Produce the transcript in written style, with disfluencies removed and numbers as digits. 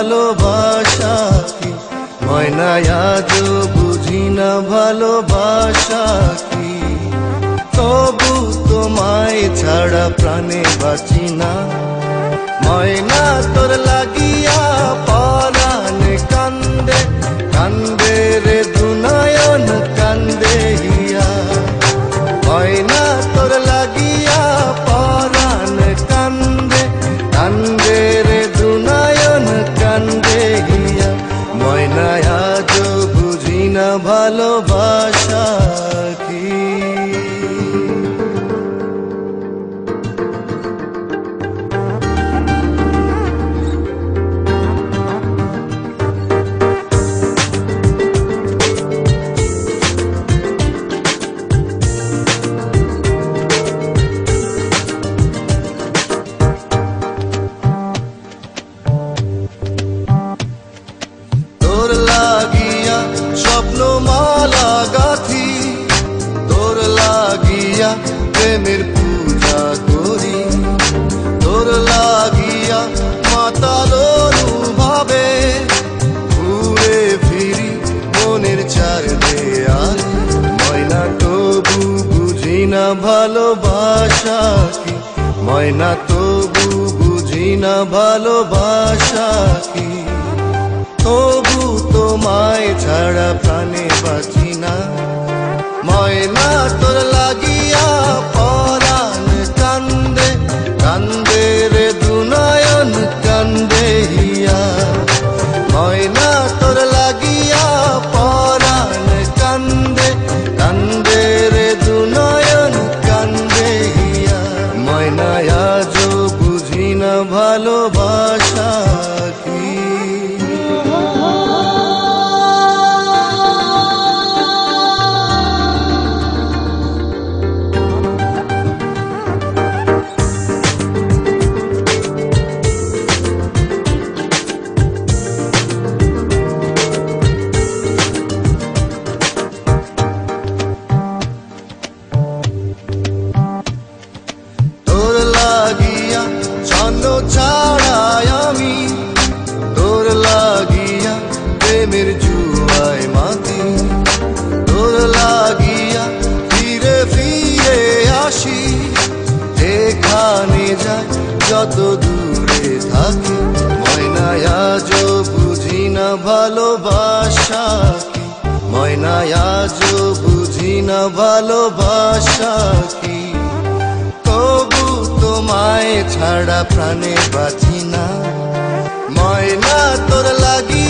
ভালোবাসা কি, ময়না আজও বুঝি না ভালোবাসা কি। তবু তোমায় ছাড়া প্রাণে বাঁচি না, ময়না তোর লাগিয়া পরাণ কান্দে কান্দে রে দুনয়ন কান্দে হিয়া। ময়না তোর লাগিয়া পরাণ কান্দে কান্দে রে দুনয়ন কান্দে হিয়া। ময়না আজও বুঝি না ভালোবাসা কি। স্বপ্নমালা গাথি তোর লাগিয়া, প্রেমের পূজা করি তোর লাগিয়া, মাতাল অনুভবে ঘুরে ফিরি মনের চার দেয়াল। ময়না তবু বুঝি না ভালোবাসা কি, ময়না তবু বুঝি না ভালোবাসা কি। তবু তোমায় ছাড়া প্রাণে বাঁচি না, ময়না তোর লাগিয়া পরাণ কান্দে কান্দে রে দুনয়ন কান্দে হিয়া। ময়না তোর লাগিয়া পরাণ কান্দে কান্দে রে দুনয়ন কান্দে হিয়া। ময়না আজও বুঝি না ভালোবাসা কি। ছাড়াই আমি তোর লাগিয়া প্রেমের জুয়ায় মাতি, তোর লাগিয়া ফিরে ফিরে আসি যেখানে যাই যত দূরে থাকি। ময়না আজও বুঝি না ভালোবাসা কি, ময়না আজও বুঝি না ভালোবাসা কি। তবু তোমায় ছাড়া প্রাণে বাঁচি না, ময়না তোর লাগি